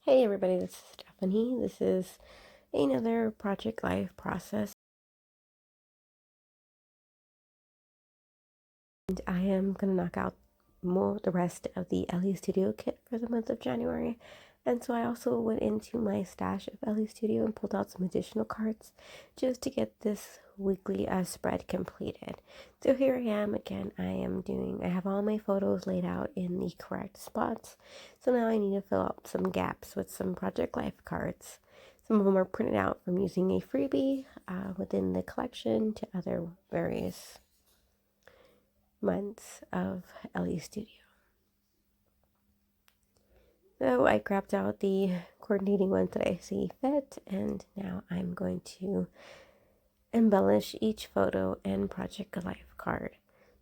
Hey everybody, this is Stephanie. This is another Project Life process. And I am going to knock out the rest of the Ellie Studio kit for the month of January. And so I also went into my stash of Ellie Studio and pulled out some additional cards just to get this weekly spread completed. So here I am again. I have all my photos laid out in the correct spots. So now I need to fill up some gaps with some Project Life cards. Some of them are printed out from using a freebie within the collection to other various months of Ellie Studio. So I grabbed out the coordinating ones that I see fit, and now I'm going to embellish each photo and Project Life card.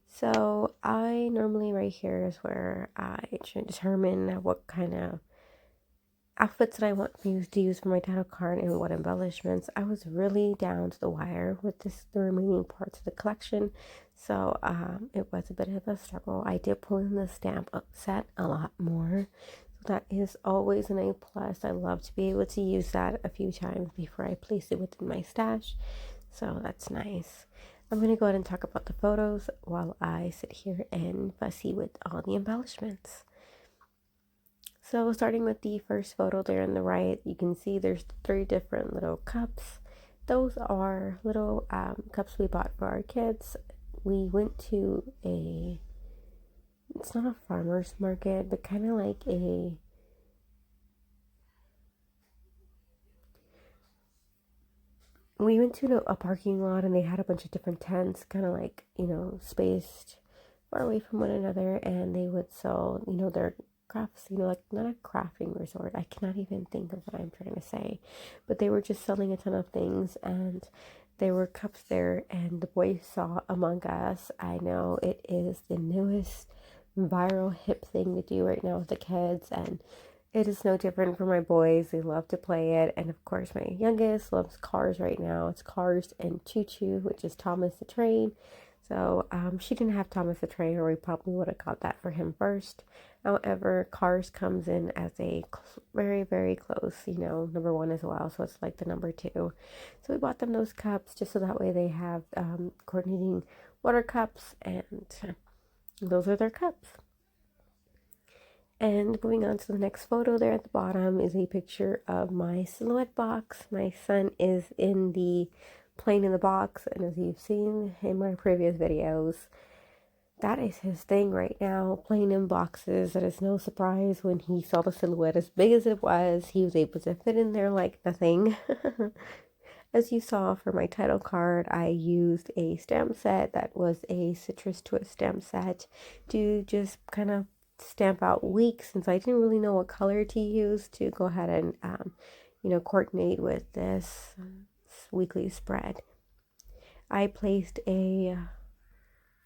So I normally right here is where I try to determine what kind of outfits that I want to use for my title card and what embellishments. I was really down to the wire with the remaining parts of the collection, so it was a bit of a struggle. I did pull in the stamp set a lot more, so that is always an A plus. I love to be able to use that a few times before I place it within my stash, so that's nice. I'm going to go ahead and talk about the photos while I sit here and fussy with all the embellishments. So starting with the first photo there on the right, you can see there's 3 different little cups. Those are little cups we bought for our kids. We went to it's not a farmer's market, but kind of like we went to a parking lot and they had a bunch of different tents, kind of like, spaced far away from one another, and they would sell, their crafts, like not a crafting resort. I cannot even think of what I'm trying to say, but they were just selling a ton of things, and there were cups there, and the boys saw Among Us. I know it is the newest viral hip thing to do right now with the kids, and it is no different for my boys. They love to play it. And of course, my youngest loves Cars right now. It's Cars and Choo Choo, which is Thomas the Train. So she didn't have Thomas the Train, or we probably would have got that for him first. However, Cars comes in as a very, very close, number 1 as well. So it's like the number 2. So we bought them those cups just so that way they have coordinating water cups, and those are their cups. And moving on to the next photo there at the bottom is a picture of my Silhouette box. My son is in the playing in the box, and as you've seen in my previous videos, that is his thing right now, playing in boxes. That is no surprise. When he saw the Silhouette as big as it was, he was able to fit in there like nothing. As you saw for my title card, I used a stamp set that was a citrus twist stamp set to just kind of stamp out weeks, since I didn't really know what color to use to go ahead and coordinate with this weekly spread. I placed a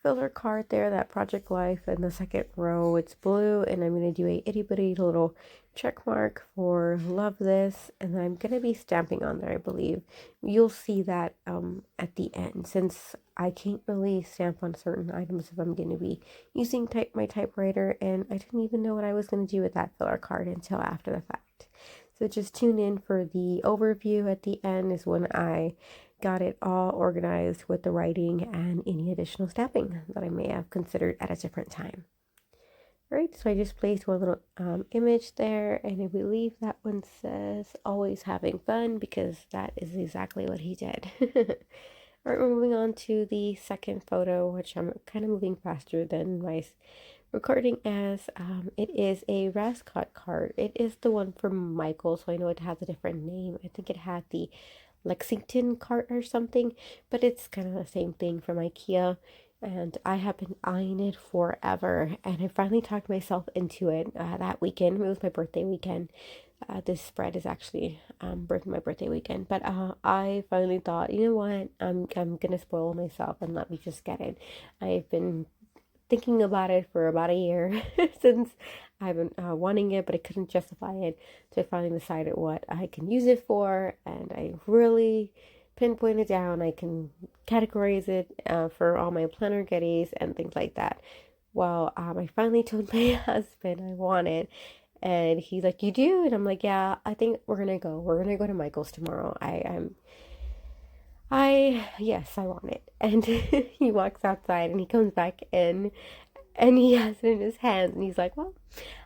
filler card there, that Project Life, in the second row. It's blue, and I'm going to do a itty bitty little check mark for love this, and I'm going to be stamping on there, I believe. You'll see that at the end, since I can't really stamp on certain items if I'm going to be using my typewriter, and I didn't even know what I was going to do with that filler card until after the fact. So just tune in for the overview. At the end is when I got it all organized with the writing and any additional stamping that I may have considered at a different time. All right, so I just placed one little image there, and I believe that one says always having fun, because that is exactly what he did. All right, we're moving on to the second photo, which I'm kind of moving faster than my recording as. It is a Rascot card. It is the one from Michael, so I know it has a different name. I think it had the Lexington cart or something, but it's kind of the same thing from IKEA, and I have been eyeing it forever, and I finally talked myself into it that weekend. It was my birthday weekend. This spread is actually my birthday weekend, but I finally thought, you know what, I'm gonna spoil myself and let me just get it. I've been thinking about it for about a year since I've been wanting it, but I couldn't justify it. So I finally decided what I can use it for, and I really pinpoint it down. I can categorize it for all my planner goodies and things like that. Well, I finally told my husband I want it, And he's like, "You do?" And I'm like, "Yeah, I think we're gonna go. We're gonna go to Michael's tomorrow. Yes, I want it." And he walks outside and he comes back in and he has it in his hands and he's like, "Well,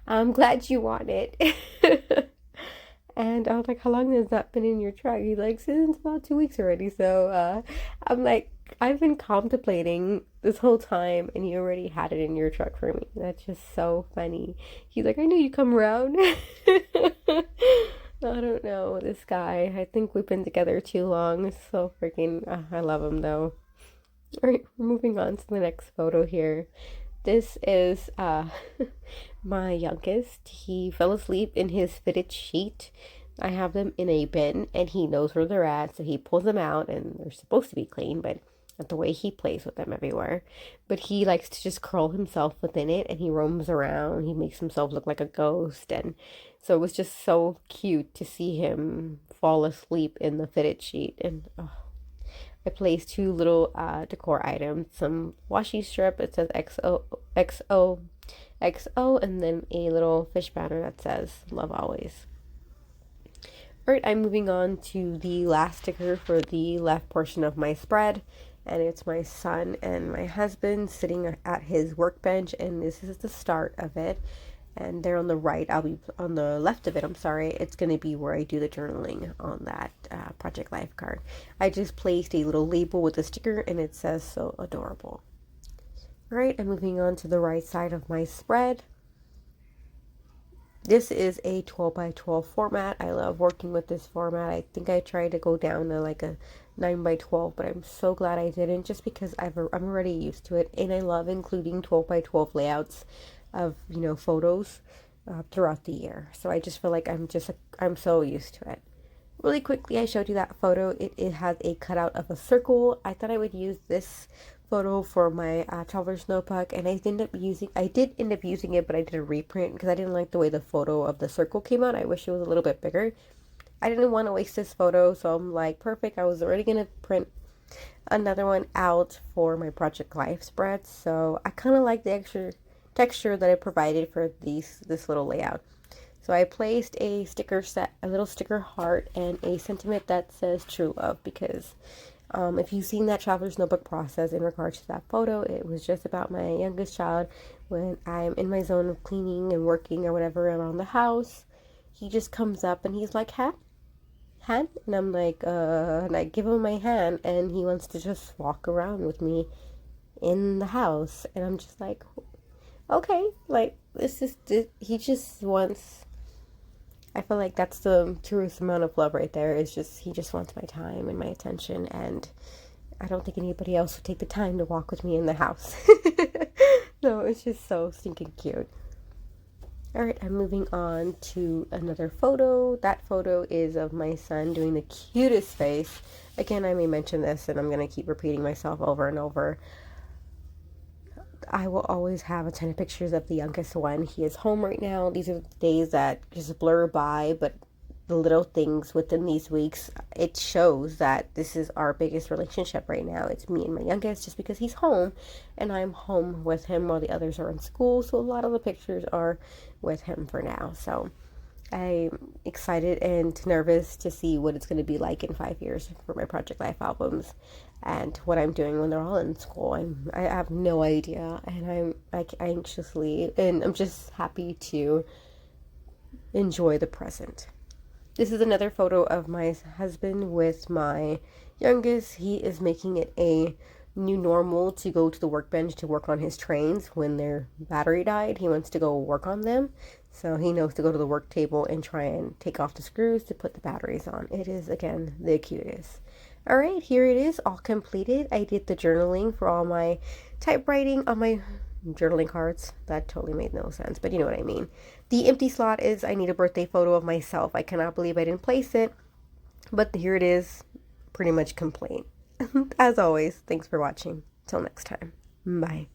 I'm glad you want it." And I was like, "How long has that been in your truck?" He's like, "Since about 2 weeks already." So I'm like, "I've been contemplating this whole time and you already had it in your truck for me." That's just so funny. He's like, "I knew you'd come around." I don't know, this guy. I think we've been together too long. It's so freaking, I love him though. All right, moving on to the next photo here. This is my youngest. He fell asleep in his fitted sheet. I have them in a bin and he knows where they're at, so he pulls them out and they're supposed to be clean, but not the way he plays with them everywhere. But he likes to just curl himself within it and he roams around. He makes himself look like a ghost, and so it was just so cute to see him fall asleep in the fitted sheet. And oh, I placed two little decor items, some washi strip, it says XOXO, and then a little fish banner that says love always. Alright, I'm moving on to the last sticker for the left portion of my spread, and it's my son and my husband sitting at his workbench, and this is the start of it. And there on the right, I'll be on the left of it, I'm sorry, it's going to be where I do the journaling on that Project Life card. I just placed a little label with a sticker and it says so adorable. Alright, I'm moving on to the right side of my spread. This is a 12 by 12 format. I love working with this format. I think I tried to go down to like a 9 by 12, but I'm so glad I didn't, just because I'm already used to it, and I love including 12 by 12 layouts of, you know, photos throughout the year. So I just feel like I'm so used to it. Really quickly, I showed you that photo. It has a cutout of a circle. I thought I would use this photo for my traveler's notebook, and I did end up using it, but I did a reprint because I didn't like the way the photo of the circle came out. I wish it was a little bit bigger. I didn't want to waste this photo, so I'm like, perfect. I was already gonna print another one out for my Project Life spread, so I kind of like the extra texture that I provided for this little layout. So I placed a sticker set, a little sticker heart, and a sentiment that says true love, because if you've seen that traveler's notebook process in regards to that photo, it was just about my youngest child. When I'm in my zone of cleaning and working or whatever around the house, he just comes up and he's like, hand? And I'm like, and I give him my hand and he wants to just walk around with me in the house. And I'm just like, okay, like, he just wants, I feel like that's the truest amount of love right there. Is just, he just wants my time and my attention, and I don't think anybody else would take the time to walk with me in the house. So it's just so stinking cute. Alright, I'm moving on to another photo. That photo is of my son doing the cutest face. Again, I may mention this and I'm going to keep repeating myself over and over. I will always have a ton of pictures of the youngest one. He is home right now. These are the days that just blur by, but the little things within these weeks, it shows that this is our biggest relationship right now. It's me and my youngest, just because he's home and I'm home with him while the others are in school. So a lot of the pictures are with him for now. So I'm excited and nervous to see what it's going to be like in 5 years for my Project Life albums and what I'm doing when they're all in school. I have no idea, and I'm like anxiously, and I'm just happy to enjoy the present. This is another photo of my husband with my youngest. He is making it a new normal to go to the workbench to work on his trains when their battery died. He wants to go work on them. So he knows to go to the work table and try and take off the screws to put the batteries on. It is, again, the cutest. All right, here it is, all completed. I did the journaling for all my typewriting on my journaling cards. That totally made no sense, but you know what I mean. The empty slot is I need a birthday photo of myself. I cannot believe I didn't place it, but here it is, pretty much complete. As always, thanks for watching. Till next time. Bye.